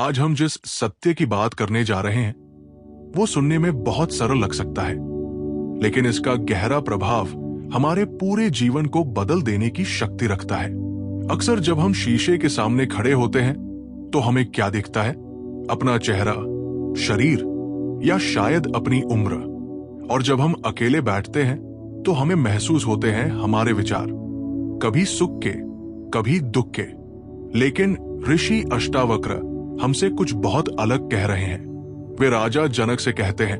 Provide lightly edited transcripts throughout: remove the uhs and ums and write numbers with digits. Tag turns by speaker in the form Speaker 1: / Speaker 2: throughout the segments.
Speaker 1: आज हम जिस सत्य की बात करने जा रहे हैं वो सुनने में बहुत सरल लग सकता है, लेकिन इसका गहरा प्रभाव हमारे पूरे जीवन को बदल देने की शक्ति रखता है। अक्सर जब हम शीशे के सामने खड़े होते हैं तो हमें क्या दिखता है? अपना चेहरा, शरीर या शायद अपनी उम्र। और जब हम अकेले बैठते हैं तो हमें महसूस होते हैं हमारे विचार, कभी सुख के कभी दुख के। लेकिन ऋषि अष्टावक्र हमसे कुछ बहुत अलग कह रहे हैं। वे राजा जनक से कहते हैं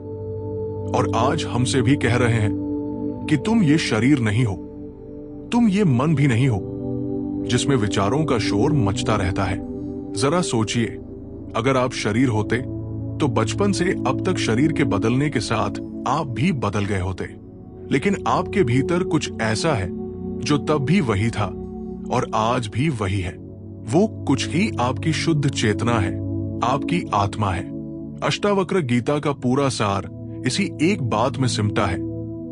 Speaker 1: और आज हमसे भी कह रहे हैं कि तुम ये शरीर नहीं हो, तुम ये मन भी नहीं हो जिसमें विचारों का शोर मचता रहता है। जरा सोचिए, अगर आप शरीर होते तो बचपन से अब तक शरीर के बदलने के साथ आप भी बदल गए होते। लेकिन आपके भीतर कुछ ऐसा है जो तब भी वही था और आज भी वही है। वो कुछ ही आपकी शुद्ध चेतना है, आपकी आत्मा है। अष्टावक्र गीता का पूरा सार इसी एक बात में सिमटा है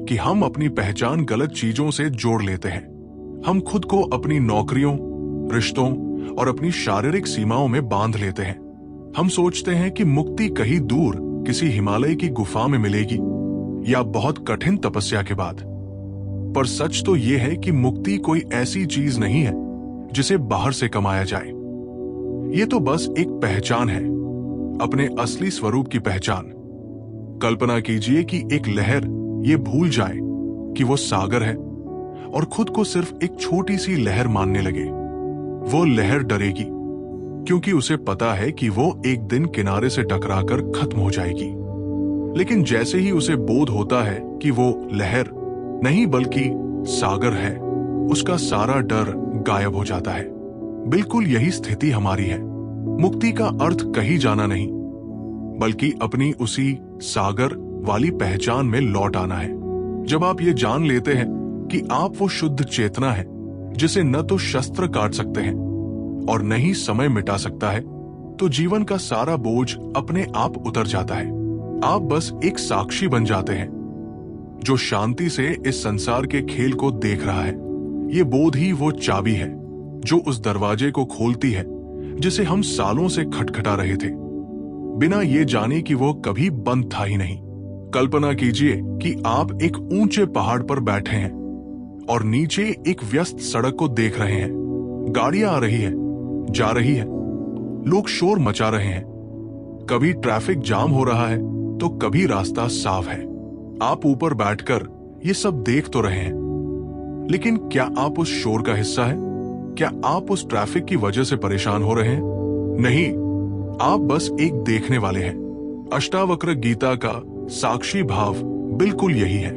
Speaker 1: कि हम अपनी पहचान गलत चीजों से जोड़ लेते हैं। हम खुद को अपनी नौकरियों, रिश्तों और अपनी शारीरिक सीमाओं में बांध लेते हैं। हम सोचते हैं कि मुक्ति कहीं दूर किसी हिमालय की गुफा में मिलेगी या बहुत कठिन तपस्या के बाद। पर सच तो यह है कि मुक्ति कोई ऐसी चीज नहीं है जिसे बाहर से कमाया जाए। ये तो बस एक पहचान है, अपने असली स्वरूप की पहचान। कल्पना कीजिए कि एक लहर ये भूल जाए कि वो सागर है और खुद को सिर्फ एक छोटी सी लहर मानने लगे। वो लहर डरेगी क्योंकि उसे पता है कि वो एक दिन किनारे से टकराकर खत्म हो जाएगी। लेकिन जैसे ही उसे बोध होता है कि वो लहर नहीं बल्कि सागर है, उसका सारा डर गायब हो जाता है। बिल्कुल यही स्थिति हमारी है। मुक्ति का अर्थ कहीं जाना नहीं, बल्कि अपनी उसी सागर वाली पहचान में लौट आना है। जब आप ये जान लेते हैं कि आप वो शुद्ध चेतना है जिसे न तो शस्त्र काट सकते हैं और न ही समय मिटा सकता है, तो जीवन का सारा बोझ अपने आप उतर जाता है। आप बस एक साक्षी बन जाते हैं जो शांति से इस संसार के खेल को देख रहा है। ये बोध ही वो चाबी है जो उस दरवाजे को खोलती है जिसे हम सालों से खटखटा रहे थे, बिना ये जाने कि वो कभी बंद था ही नहीं। कल्पना कीजिए कि आप एक ऊंचे पहाड़ पर बैठे हैं और नीचे एक व्यस्त सड़क को देख रहे हैं। गाड़ियां आ रही है, जा रही है, लोग शोर मचा रहे हैं, कभी ट्रैफिक जाम हो रहा है तो कभी रास्ता साफ है। आप ऊपर बैठकर ये सब देख तो रहे हैं, लेकिन क्या आप उस शोर का हिस्सा हैं? क्या आप उस ट्रैफिक की वजह से परेशान हो रहे हैं? नहीं, आप बस एक देखने वाले हैं। अष्टावक्र गीता का साक्षी भाव बिल्कुल यही है।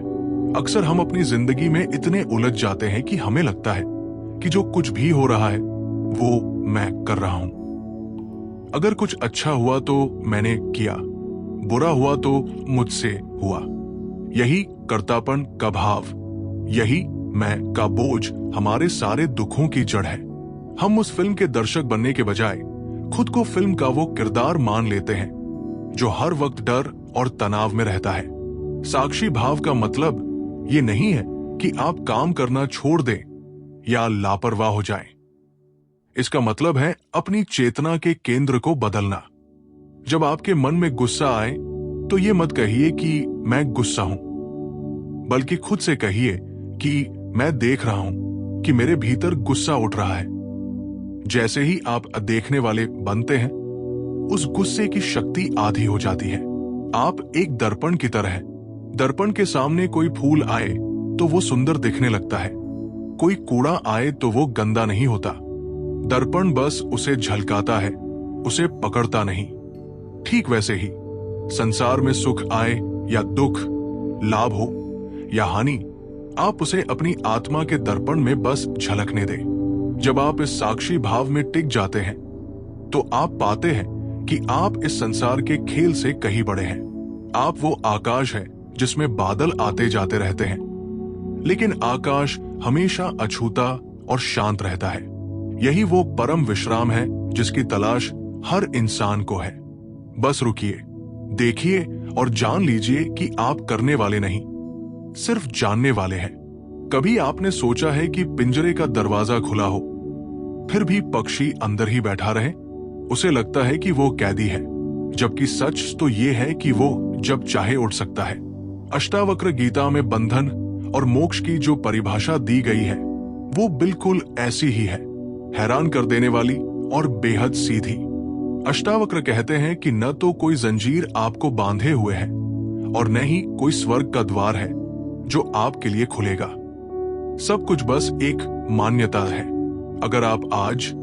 Speaker 1: अक्सर हम अपनी जिंदगी में इतने उलझ जाते हैं कि हमें लगता है कि जो कुछ भी हो रहा है वो मैं कर रहा हूं। अगर कुछ अच्छा हुआ तो मैंने किया, बुरा हुआ तो मुझसे हुआ। यही कर्तापन का भाव, यही मैं का बोझ हमारे सारे दुखों की जड़ है। हम उस फिल्म के दर्शक बनने के बजाय खुद को फिल्म का वो किरदार मान लेते हैं जो हर वक्त डर और तनाव में रहता है। साक्षी भाव का मतलब ये नहीं है कि आप काम करना छोड़ दें या लापरवाह हो जाएं। इसका मतलब है अपनी चेतना के केंद्र को बदलना। जब आपके मन में गुस्सा आए तो ये मत कहिए कि मैं गुस्सा हूं, बल्कि खुद से कहिए कि मैं देख रहा हूं कि मेरे भीतर गुस्सा उठ रहा है। जैसे ही आप देखने वाले बनते हैं, उस गुस्से की शक्ति आधी हो जाती है। आप एक दर्पण की तरह हैं। दर्पण के सामने कोई फूल आए तो वो सुंदर दिखने लगता है, कोई कूड़ा आए तो वो गंदा नहीं होता। दर्पण बस उसे झलकाता है, उसे पकड़ता नहीं। ठीक वैसे ही संसार में सुख आए या दुख, लाभ हो या हानि, आप उसे अपनी आत्मा के दर्पण में बस झलकने दें। जब आप इस साक्षी भाव में टिक जाते हैं तो आप पाते हैं कि आप इस संसार के खेल से कहीं बड़े हैं। आप वो आकाश है जिसमें बादल आते जाते रहते हैं, लेकिन आकाश हमेशा अछूता और शांत रहता है। यही वो परम विश्राम है जिसकी तलाश हर इंसान को है। बस रुकिए, देखिए और जान लीजिए कि आप करने वाले नहीं, सिर्फ जानने वाले हैं। कभी आपने सोचा है कि पिंजरे का दरवाजा खुला हो, फिर भी पक्षी अंदर ही बैठा रहे? उसे लगता है कि वो कैदी है, जबकि सच तो ये है कि वो जब चाहे उठ सकता है। अष्टावक्र गीता में बंधन और मोक्ष की जो परिभाषा दी गई है वो बिल्कुल ऐसी ही है, हैरान कर देने वाली और बेहद सीधी। अष्टावक्र कहते हैं कि न तो कोई जंजीर आपको बांधे हुए है और न ही कोई स्वर्ग का द्वार है जो आपके लिए खुलेगा। सब कुछ बस एक मान्यता है। अगर आप आज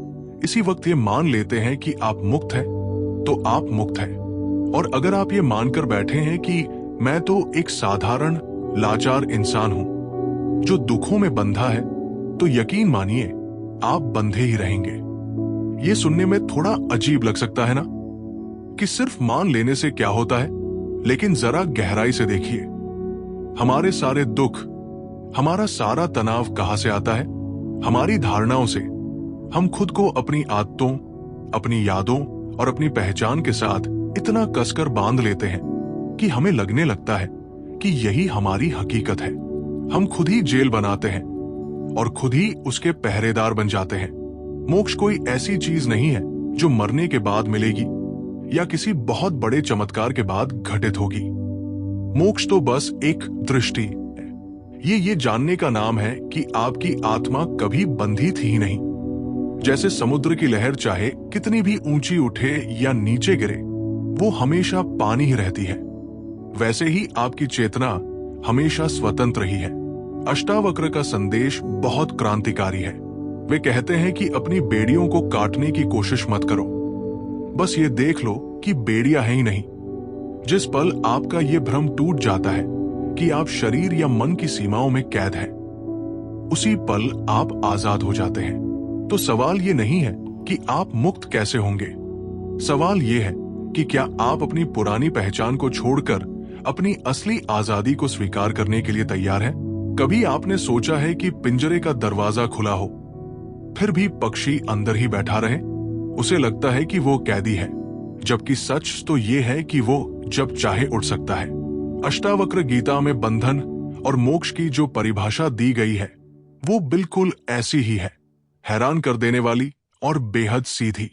Speaker 1: इसी वक्त ये मान लेते हैं कि आप मुक्त हैं, तो आप मुक्त हैं। और अगर आप ये मानकर बैठे हैं कि मैं तो एक साधारण लाचार इंसान हूं जो दुखों में बंधा है, तो यकीन मानिए आप बंधे ही रहेंगे। ये सुनने में थोड़ा अजीब लग सकता है ना, कि सिर्फ मान लेने से क्या होता है, लेकिन जरा गहराई से देखिए। हमारे सारे दुख, हमारा सारा तनाव कहां से आता है? हमारी धारणाओं से। हम खुद को अपनी आदतों, अपनी यादों और अपनी पहचान के साथ इतना कसकर बांध लेते हैं कि हमें लगने लगता है कि यही हमारी हकीकत है। हम खुद ही जेल बनाते हैं और खुद ही उसके पहरेदार बन जाते हैं। मोक्ष कोई ऐसी चीज नहीं है जो मरने के बाद मिलेगी या किसी बहुत बड़े चमत्कार के बाद घटित होगी। मोक्ष तो बस एक दृष्टि है। ये जानने का नाम है कि आपकी आत्मा कभी बंधी थी ही नहीं। जैसे समुद्र की लहर चाहे कितनी भी ऊंची उठे या नीचे गिरे, वो हमेशा पानी ही रहती है। वैसे ही आपकी चेतना हमेशा स्वतंत्र ही है। अष्टावक्र का संदेश बहुत क्रांतिकारी है। वे कहते हैं कि अपनी बेड़ियों को काटने की कोशिश मत करो। बस ये देख लो कि बेड़ियां है ही नहीं। जिस पल आपका ये भ्रम टूट जाता है कि आप शरीर या मन की सीमाओं में कैद हैं, उसी पल आप आजाद हो जाते हैं। तो सवाल ये नहीं है कि आप मुक्त कैसे होंगे। सवाल ये है कि क्या आप अपनी पुरानी पहचान को छोड़कर अपनी असली आजादी को स्वीकार करने के लिए तैयार हैं? कभी आपने सोचा है कि पिंजरे का दरवाजा खुला हो, फिर भी पक्षी अंदर ही बैठा रहे? उसे लगता है कि वो कैदी है, जबकि सच तो ये है कि वो जब चाहे उठ सकता है। अष्टावक्र गीता में बंधन और मोक्ष की जो परिभाषा दी गई है वो बिल्कुल ऐसी ही है, हैरान कर देने वाली और बेहद सीधी।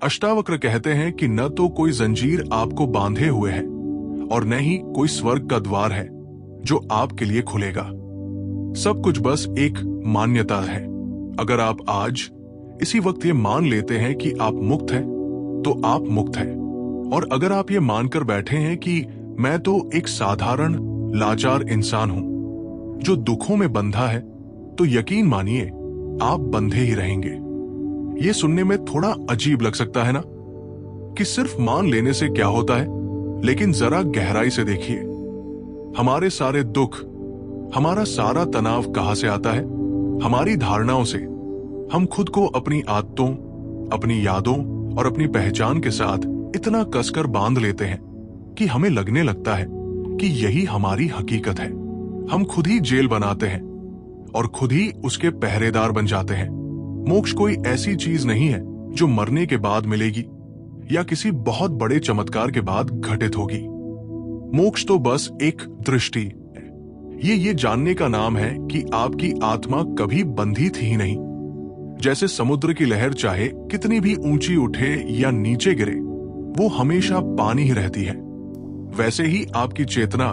Speaker 1: अष्टावक्र कहते हैं कि न तो कोई जंजीर आपको बांधे हुए है और न ही कोई स्वर्ग का द्वार है जो आपके लिए खुलेगा। सब कुछ बस एक मान्यता है। अगर आप आज इसी वक्त ये मान लेते हैं कि आप मुक्त हैं, तो आप मुक्त हैं। और अगर आप ये मानकर बैठे हैं कि मैं तो एक साधारण लाचार इंसान हूं जो दुखों में बंधा है, तो यकीन मानिए आप बंधे ही रहेंगे। ये सुनने में थोड़ा अजीब लग सकता है ना, कि सिर्फ मान लेने से क्या होता है, लेकिन जरा गहराई से देखिए। हमारे सारे दुख, हमारा सारा तनाव कहां से आता है? हमारी धारणाओं से। हम खुद को अपनी आदतों, अपनी यादों और अपनी पहचान के साथ इतना कसकर बांध लेते हैं कि हमें लगने लगता है कि यही हमारी हकीकत है। हम खुद ही जेल बनाते हैं और खुद ही उसके पहरेदार बन जाते हैं। मोक्ष कोई ऐसी चीज नहीं है जो मरने के बाद मिलेगी या किसी बहुत बड़े चमत्कार के बाद घटित होगी। मोक्ष तो बस एक दृष्टि है। ये जानने का नाम है कि आपकी आत्मा कभी बंधी थी ही नहीं। जैसे समुद्र की लहर चाहे कितनी भी ऊंची उठे या नीचे गिरे, वो हमेशा पानी ही रहती है। वैसे ही आपकी चेतना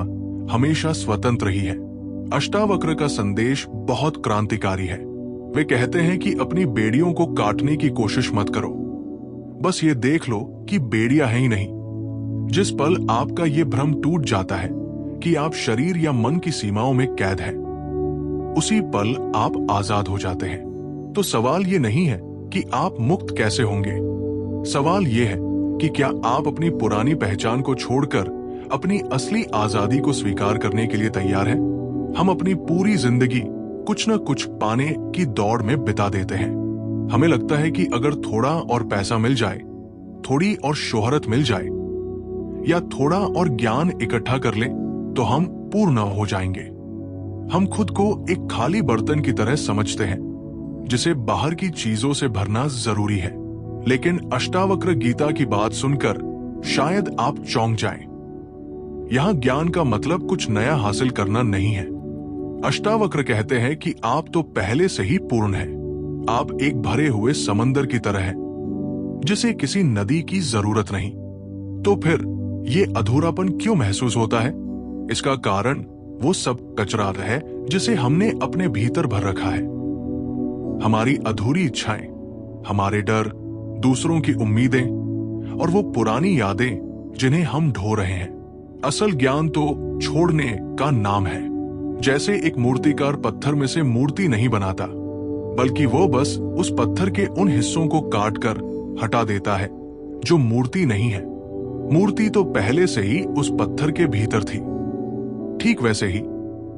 Speaker 1: हमेशा स्वतंत्र ही है। अष्टावक्र का संदेश बहुत क्रांतिकारी है। वे कहते हैं कि अपनी बेड़ियों को काटने की कोशिश मत करो। बस ये देख लो कि बेड़ियां है ही नहीं। जिस पल आपका ये भ्रम टूट जाता है कि आप शरीर या मन की सीमाओं में कैद हैं, उसी पल आप आजाद हो जाते हैं। तो सवाल ये नहीं है कि आप मुक्त कैसे होंगे। सवाल ये है कि क्या आप अपनी पुरानी पहचान को छोड़कर अपनी असली आजादी को स्वीकार करने के लिए तैयार हैं? हम अपनी पूरी जिंदगी कुछ न कुछ पाने की दौड़ में बिता देते हैं। हमें लगता है कि अगर थोड़ा और पैसा मिल जाए, थोड़ी और शोहरत मिल जाए या थोड़ा और ज्ञान इकट्ठा कर लें, तो हम पूर्ण हो जाएंगे। हम खुद को एक खाली बर्तन की तरह समझते हैं जिसे बाहर की चीजों से भरना जरूरी है। लेकिन अष्टावक्र गीता की बात सुनकर शायद आप चौंक जाएं। यहां ज्ञान का मतलब कुछ नया हासिल करना नहीं है। अष्टावक्र कहते हैं कि आप तो पहले से ही पूर्ण हैं। आप एक भरे हुए समंदर की तरह हैं, जिसे किसी नदी की जरूरत नहीं। तो फिर ये अधूरापन क्यों महसूस होता है? इसका कारण वो सब कचरा है जिसे हमने अपने भीतर भर रखा है। हमारी अधूरी इच्छाएं, हमारे डर, दूसरों की उम्मीदें और वो पुरानी यादें जिन्हें हम ढो रहे हैं। असल ज्ञान तो छोड़ने का नाम है। जैसे एक मूर्तिकार पत्थर में से मूर्ति नहीं बनाता, बल्कि वो बस उस पत्थर के उन हिस्सों को काटकर हटा देता है जो मूर्ति नहीं है। मूर्ति तो पहले से ही उस पत्थर के भीतर थी। ठीक वैसे ही,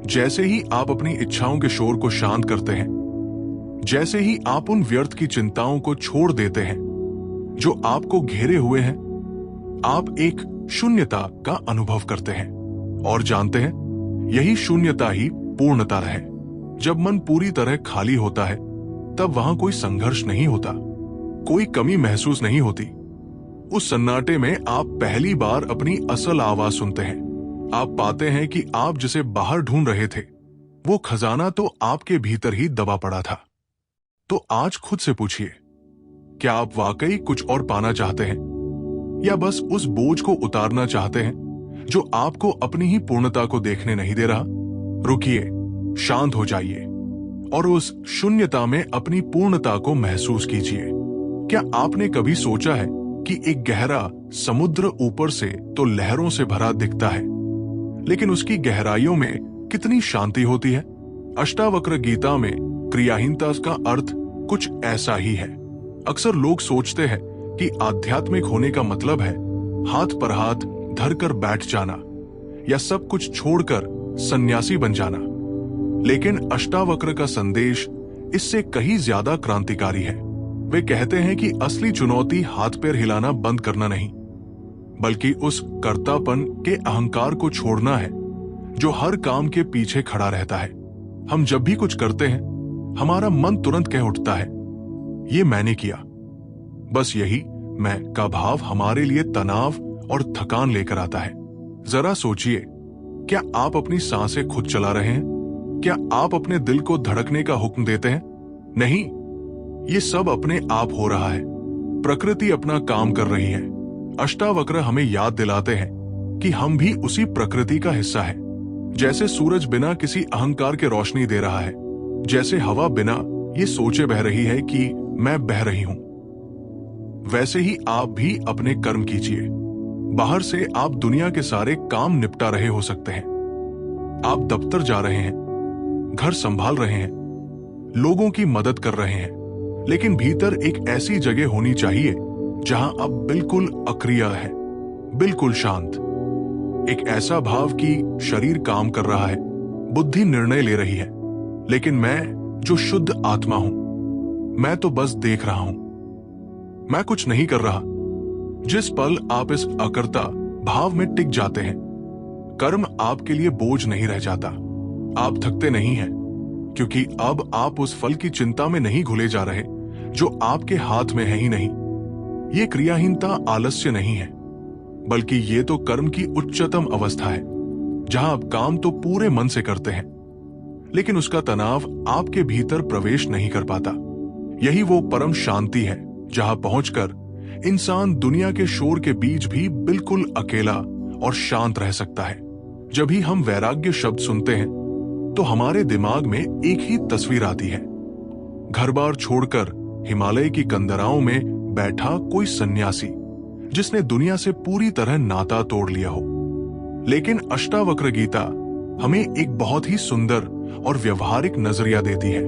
Speaker 1: जैसे ही आप अपनी इच्छाओं के शोर को शांत करते हैं, जैसे ही आप उन व्यर्थ की चिंताओं को छोड़ देते हैं जो आपको घेरे हुए हैं, आप एक शून्यता का अनुभव करते हैं और जानते हैं यही शून्यता ही पूर्णता है। जब मन पूरी तरह खाली होता है तब वहां कोई संघर्ष नहीं होता, कोई कमी महसूस नहीं होती। उस सन्नाटे में आप पहली बार अपनी असल आवाज सुनते हैं। आप पाते हैं कि आप जिसे बाहर ढूंढ रहे थे वो खजाना तो आपके भीतर ही दबा पड़ा था। तो आज खुद से पूछिए, क्या आप वाकई कुछ और पाना चाहते हैं या बस उस बोझ को उतारना चाहते हैं जो आपको अपनी ही पूर्णता को देखने नहीं दे रहा? रुकिए, शांत हो जाइए और उस शून्यता में अपनी पूर्णता को महसूस कीजिए। क्या आपने कभी सोचा है कि एक गहरा समुद्र ऊपर से तो लहरों से भरा दिखता है, लेकिन उसकी गहराइयों में कितनी शांति होती है? अष्टावक्र गीता में क्रियाहीनता का अर्थ कुछ ऐसा ही है। अक्सर लोग सोचते हैं कि आध्यात्मिक होने का मतलब है हाथ पर हाथ धरकर बैठ जाना या सब कुछ छोड़कर सन्यासी बन जाना। लेकिन अष्टावक्र का संदेश इससे कहीं ज्यादा क्रांतिकारी है। वे कहते हैं कि असली चुनौती हाथ पैर हिलाना बंद करना नहीं, बल्कि उस कर्तापन के अहंकार को छोड़ना है जो हर काम के पीछे खड़ा रहता है। हम जब भी कुछ करते हैं हमारा मन तुरंत कह उठता है, ये मैंने किया। बस यही मैं का भाव हमारे लिए तनाव और थकान लेकर आता है। जरा सोचिए, क्या आप अपनी सांसें खुद चला रहे हैं? क्या आप अपने दिल को धड़कने का हुक्म देते हैं? नहीं, ये सब अपने आप हो रहा है। प्रकृति अपना काम कर रही है। अष्टावक्र हमें याद दिलाते हैं कि हम भी उसी प्रकृति का हिस्सा है। जैसे सूरज बिना किसी अहंकार के रोशनी दे रहा है, जैसे हवा बिना ये सोचे बह रही है कि मैं बह रही हूं, वैसे ही आप भी अपने कर्म कीजिए। बाहर से आप दुनिया के सारे काम निपटा रहे हो सकते हैं। आप दफ्तर जा रहे हैं, घर संभाल रहे हैं, लोगों की मदद कर रहे हैं, लेकिन भीतर एक ऐसी जगह होनी चाहिए जहां आप बिल्कुल अक्रिय है, बिल्कुल शांत। एक ऐसा भाव कि शरीर काम कर रहा है, बुद्धि निर्णय ले रही है, लेकिन मैं जो शुद्ध आत्मा हूं, मैं तो बस देख रहा हूं, मैं कुछ नहीं कर रहा। जिस पल आप इस अकर्ता भाव में टिक जाते हैं, कर्म आपके लिए बोझ नहीं रह जाता। आप थकते नहीं हैं, क्योंकि अब आप उस फल की चिंता में नहीं घुले जा रहे जो आपके हाथ में है ही नहीं। ये क्रियाहीनता आलस्य नहीं है, बल्कि ये तो कर्म की उच्चतम अवस्था है, जहां आप काम तो पूरे मन से करते हैं, लेकिन उसका तनाव आपके भीतर प्रवेश नहीं कर पाता। यही वो परम शांति है जहां पहुंचकर इंसान दुनिया के शोर के बीच भी बिल्कुल अकेला और शांत रह सकता है। जब ही हम वैराग्य शब्द सुनते हैं तो हमारे दिमाग में एक ही तस्वीर आती है, घर बार छोड़कर हिमालय की कंदराओं में बैठा कोई सन्यासी जिसने दुनिया से पूरी तरह नाता तोड़ लिया हो। लेकिन अष्टावक्र गीता हमें एक बहुत ही सुंदर और व्यवहारिक नजरिया देती है।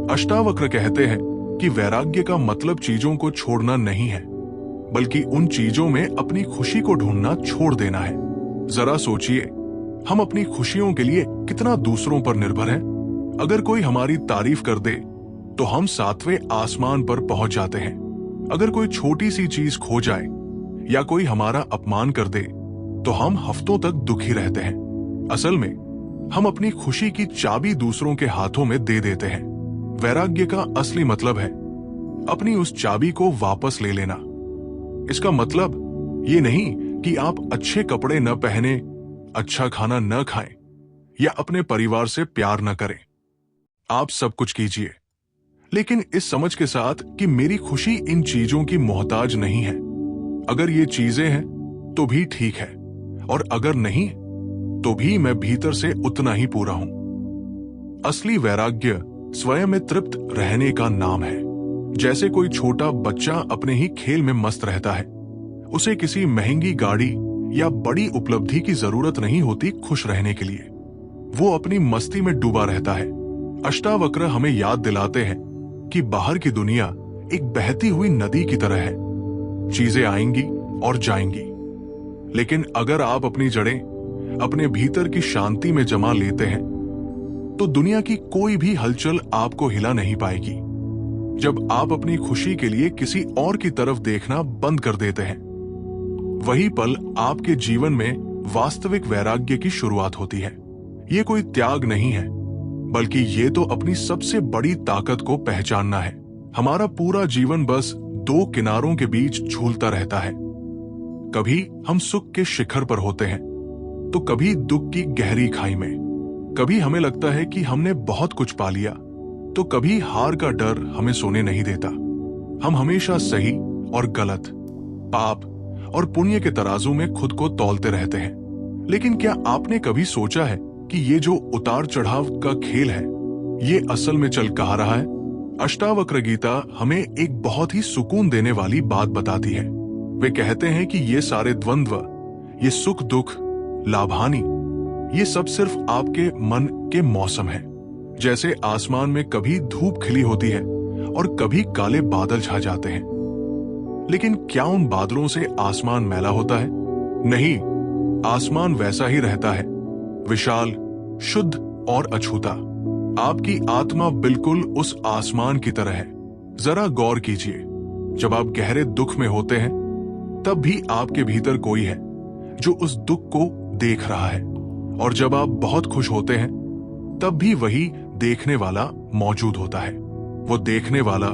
Speaker 1: अष्टावक्र कहते हैं कि वैराग्य का मतलब चीजों को छोड़ना नहीं है, बल्कि उन चीजों में अपनी खुशी को ढूंढना छोड़ देना है। जरा सोचिए, हम अपनी खुशियों के लिए कितना दूसरों पर निर्भर हैं। अगर कोई हमारी तारीफ कर दे तो हम 7वें आसमान पर पहुंच जाते हैं। अगर कोई छोटी सी चीज खो जाए या कोई हमारा अपमान कर दे तो हम हफ्तों तक दुखी रहते हैं। असल में हम अपनी खुशी की चाबी दूसरों के हाथों में दे देते हैं। वैराग्य का असली मतलब है अपनी उस चाबी को वापस ले लेना। इसका मतलब ये नहीं कि आप अच्छे कपड़े न पहने, अच्छा खाना न खाएं या अपने परिवार से प्यार न करें। आप सब कुछ कीजिए, लेकिन इस समझ के साथ कि मेरी खुशी इन चीजों की मोहताज नहीं है। अगर ये चीजें हैं तो भी ठीक है, और अगर नहीं तो भी मैं भीतर से उतना ही पूरा हूं। असली वैराग्य स्वयं में तृप्त रहने का नाम है। जैसे कोई छोटा बच्चा अपने ही खेल में मस्त रहता है, उसे किसी महंगी गाड़ी या बड़ी उपलब्धि की जरूरत नहीं होती खुश रहने के लिए। वो अपनी मस्ती में डूबा रहता है। अष्टावक्र हमें याद दिलाते हैं कि बाहर की दुनिया एक बहती हुई नदी की तरह है। चीजें आएंगी और जाएंगी, लेकिन अगर आप अपनी जड़ें अपने भीतर की शांति में जमा लेते हैं तो दुनिया की कोई भी हलचल आपको हिला नहीं पाएगी। जब आप अपनी खुशी के लिए किसी और की तरफ देखना बंद कर देते हैं, वही पल आपके जीवन में वास्तविक वैराग्य की शुरुआत होती है। ये कोई त्याग नहीं है, बल्कि ये तो अपनी सबसे बड़ी ताकत को पहचानना है। हमारा पूरा जीवन बस दो किनारों के बीच झूलता रहता है। कभी हम सुख के शिखर पर होते हैं तो कभी दुख की गहरी खाई में। कभी हमें लगता है कि हमने बहुत कुछ पा लिया तो कभी हार का डर हमें सोने नहीं देता। हम हमेशा सही और गलत, पाप और पुण्य के तराजू में खुद को तौलते रहते हैं। लेकिन क्या आपने कभी सोचा है कि ये जो उतार चढ़ाव का खेल है, ये असल में चल कहाँ रहा है? अष्टावक्र गीता हमें एक बहुत ही सुकून देने वाली बात बताती है। वे कहते हैं कि ये सारे द्वंद्व, ये सुख दुख, लाभ हानि, ये सब सिर्फ आपके मन के मौसम है। जैसे आसमान में कभी धूप खिली होती है और कभी काले बादल छा जाते हैं। लेकिन क्या उन बादलों से आसमान मैला होता है? नहीं, आसमान वैसा ही रहता है, विशाल, शुद्ध और अछूता। आपकी आत्मा बिल्कुल उस आसमान की तरह है। जरा गौर कीजिए, जब आप गहरे दुख में होते हैं तब भी आपके भीतर कोई है जो उस दुख को देख रहा है, और जब आप बहुत खुश होते हैं तब भी वही देखने वाला मौजूद होता है। वो देखने वाला,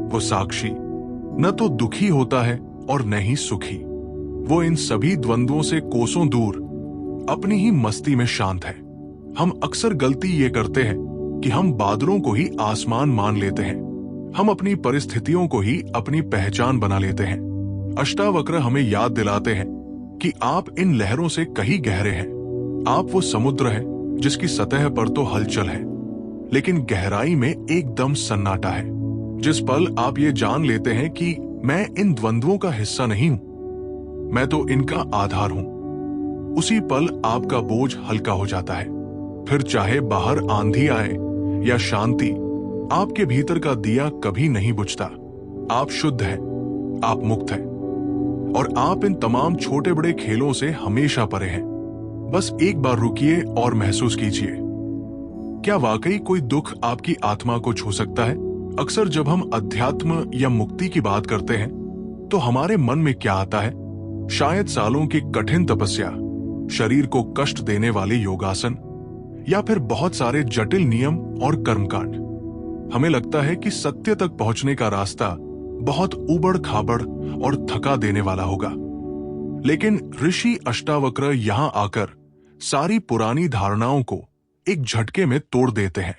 Speaker 1: वो साक्षी न तो दुखी होता है और न ही सुखी। वो इन सभी द्वंद्वों से कोसों दूर अपनी ही मस्ती में शांत है। हम अक्सर गलती ये करते हैं कि हम बादलों को ही आसमान मान लेते हैं। हम अपनी परिस्थितियों को ही अपनी पहचान बना लेते हैं। अष्टावक्र हमें याद दिलाते हैं कि आप इन लहरों से कहीं गहरे हैं। आप वो समुद्र है जिसकी सतह पर तो हलचल है, लेकिन गहराई में एकदम सन्नाटा है। जिस पल आप ये जान लेते हैं कि मैं इन द्वंद्वों का हिस्सा नहीं हूं, मैं तो इनका आधार हूं, उसी पल आपका बोझ हल्का हो जाता है। फिर चाहे बाहर आंधी आए या शांति, आपके भीतर का दिया कभी नहीं बुझता। आप शुद्ध हैं, आप मुक्त हैं, और आप इन तमाम छोटे बड़े खेलों से हमेशा परे हैं। बस एक बार रुकिए और महसूस कीजिए, क्या वाकई कोई दुख आपकी आत्मा को छू सकता है? अक्सर जब हम अध्यात्म या मुक्ति की बात करते हैं तो हमारे मन में क्या आता है? शायद सालों की कठिन तपस्या, शरीर को कष्ट देने वाले योगासन, या फिर बहुत सारे जटिल नियम और कर्मकांड। हमें लगता है कि सत्य तक पहुंचने का रास्ता बहुत उबड़ खाबड़ और थका देने वाला होगा। लेकिन ऋषि अष्टावक्र यहां आकर सारी पुरानी धारणाओं को एक झटके में तोड़ देते हैं।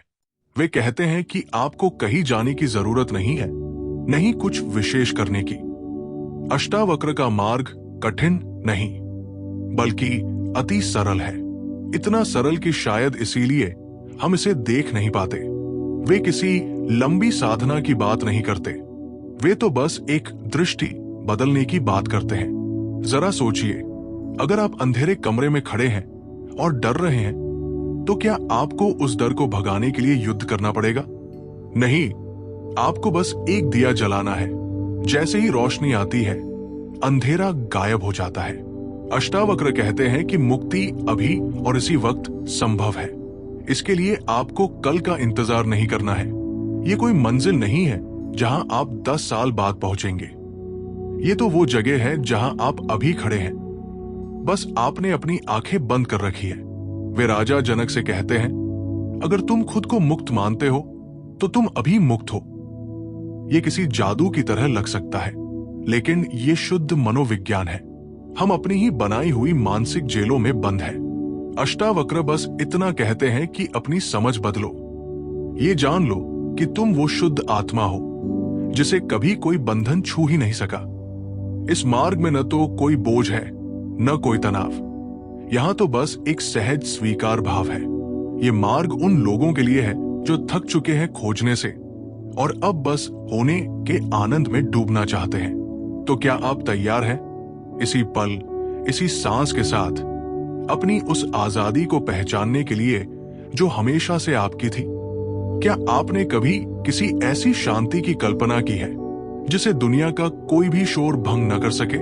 Speaker 1: वे कहते हैं कि आपको कहीं जाने की जरूरत नहीं है, नहीं कुछ विशेष करने की। अष्टावक्र का मार्ग कठिन नहीं, बल्कि अति सरल है। इतना सरल कि शायद इसीलिए हम इसे देख नहीं पाते। वे किसी लंबी साधना की बात नहीं करते, वे तो बस एक दृष्टि बदलने की बात करते हैं। जरा सोचिए, अगर आप अंधेरे कमरे में खड़े हैं और डर रहे हैं, तो क्या आपको उस डर को भगाने के लिए युद्ध करना पड़ेगा? नहीं, आपको बस एक दिया जलाना है। जैसे ही रोशनी आती है, अंधेरा गायब हो जाता है। अष्टावक्र कहते हैं कि मुक्ति अभी और इसी वक्त संभव है। इसके लिए आपको कल का इंतजार नहीं करना है। ये कोई मंजिल नहीं है जहां आप 10 साल बाद पहुंचेंगे। ये तो वो जगह है जहां आप अभी खड़े हैं, बस आपने अपनी आंखें बंद कर रखी है। वे राजा जनक से कहते हैं, अगर तुम खुद को मुक्त मानते हो तो तुम अभी मुक्त हो। ये किसी जादू की तरह लग सकता है, लेकिन ये शुद्ध मनोविज्ञान है। हम अपनी ही बनाई हुई मानसिक जेलों में बंद हैं। अष्टावक्र बस इतना कहते हैं कि अपनी समझ बदलो। ये जान लो कि तुम वो शुद्ध आत्मा हो जिसे कभी कोई बंधन छू ही नहीं सका। इस मार्ग में न तो कोई बोझ है न कोई तनाव, यहां तो बस एक सहज स्वीकार भाव है। ये मार्ग उन लोगों के लिए है जो थक चुके हैं खोजने से और अब बस होने के आनंद में डूबना चाहते हैं। तो क्या आप तैयार हैं इसी पल, इसी सांस के साथ अपनी उस आजादी को पहचानने के लिए जो हमेशा से आपकी थी? क्या आपने कभी किसी ऐसी शांति की कल्पना की है जिसे दुनिया का कोई भी शोर भंग न कर सके?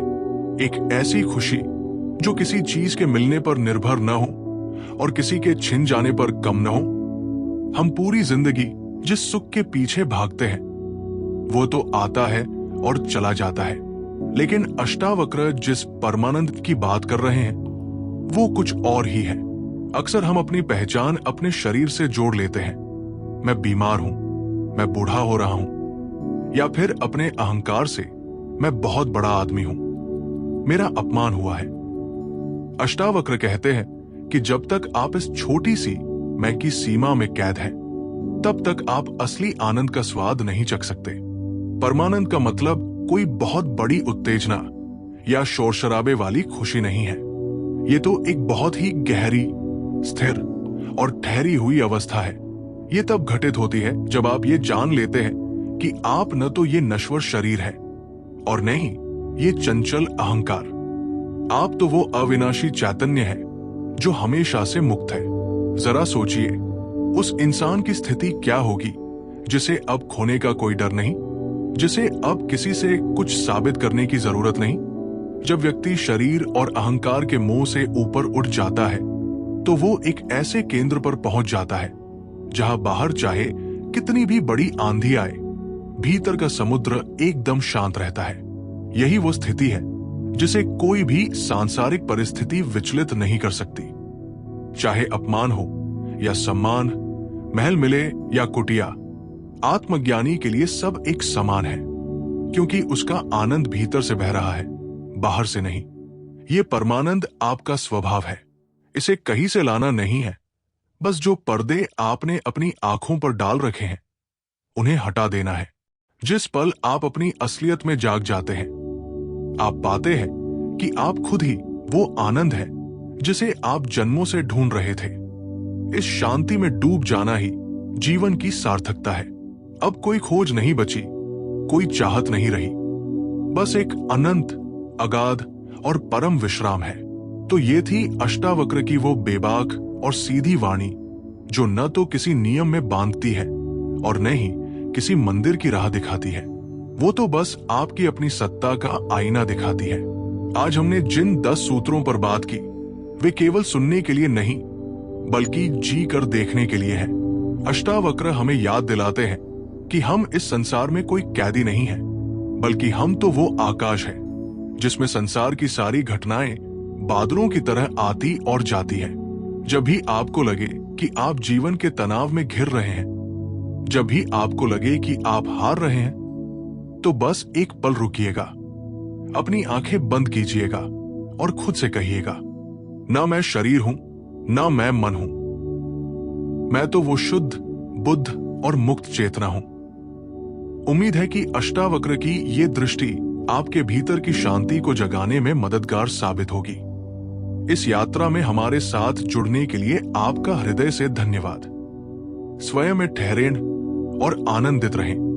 Speaker 1: एक ऐसी खुशी जो किसी चीज के मिलने पर निर्भर न हो और किसी के छिन जाने पर कम न हो। हम पूरी जिंदगी जिस सुख के पीछे भागते हैं वो तो आता है और चला जाता है, लेकिन अष्टावक्र जिस परमानंद की बात कर रहे हैं वो कुछ और ही है। अक्सर हम अपनी पहचान अपने शरीर से जोड़ लेते हैं। मैं बीमार हूं, मैं बूढ़ा हो रहा हूं, या फिर अपने अहंकार से मैं बहुत बड़ा आदमी हूं, मेरा अपमान हुआ है। अष्टावक्र कहते हैं कि जब तक आप इस छोटी सी मैं की सीमा में कैद हैं, तब तक आप असली आनंद का स्वाद नहीं चख सकते। परमानंद का मतलब कोई बहुत बड़ी उत्तेजना या शोर शराबे वाली खुशी नहीं है। ये तो एक बहुत ही गहरी, स्थिर और ठहरी हुई अवस्था है। ये तब घटित होती है जब आप ये जान लेते हैं कि आप न तो ये नश्वर शरीर है और न ही ये चंचल अहंकार। आप तो वो अविनाशी चैतन्य है जो हमेशा से मुक्त है। जरा सोचिए, उस इंसान की स्थिति क्या होगी जिसे अब खोने का कोई डर नहीं, जिसे अब किसी से कुछ साबित करने की जरूरत नहीं। जब व्यक्ति शरीर और अहंकार के मोह से ऊपर उठ जाता है तो वो एक ऐसे केंद्र पर पहुंच जाता है जहां बाहर चाहे कितनी भी बड़ी आंधी आए, भीतर का समुद्र एकदम शांत रहता है। यही वो स्थिति है जिसे कोई भी सांसारिक परिस्थिति विचलित नहीं कर सकती। चाहे अपमान हो या सम्मान, महल मिले या कुटिया, आत्मज्ञानी के लिए सब एक समान है, क्योंकि उसका आनंद भीतर से बह रहा है, बाहर से नहीं। ये परमानंद आपका स्वभाव है, इसे कहीं से लाना नहीं है। बस जो पर्दे आपने अपनी आंखों पर डाल रखे हैं उन्हें हटा देना है। जिस पल आप अपनी असलियत में जाग जाते हैं, आप पाते हैं कि आप खुद ही वो आनंद है जिसे आप जन्मों से ढूंढ रहे थे। इस शांति में डूब जाना ही जीवन की सार्थकता है। अब कोई खोज नहीं बची, कोई चाहत नहीं रही, बस एक अनंत, अगाध और परम विश्राम है। तो ये थी अष्टावक्र की वो बेबाक और सीधी वाणी जो न तो किसी नियम में बांधती है और न ही किसी मंदिर की राह दिखाती है। वो तो बस आपकी अपनी सत्ता का आईना दिखाती है। आज हमने जिन 10 सूत्रों पर बात की वे केवल सुनने के लिए नहीं बल्कि जी कर देखने के लिए है। अष्टावक्र हमें याद दिलाते हैं कि हम इस संसार में कोई कैदी नहीं है, बल्कि हम तो वो आकाश है जिसमें संसार की सारी घटनाएं बादलों की तरह आती और जाती है। जब भी आपको लगे कि आप जीवन के तनाव में घिर रहे हैं, जब भी आपको लगे कि आप हार रहे हैं, तो बस एक पल रुकिएगा, अपनी आंखें बंद कीजिएगा और खुद से कहिएगा, ना मैं शरीर हूं, ना मैं मन हूं, मैं तो वो शुद्ध, बुद्ध और मुक्त चेतना हूं। उम्मीद है कि अष्टावक्र की ये दृष्टि आपके भीतर की शांति को जगाने में मददगार साबित होगी। इस यात्रा में हमारे साथ जुड़ने के लिए आपका हृदय से धन्यवाद। स्वयं में ठहरें और आनंदित रहें।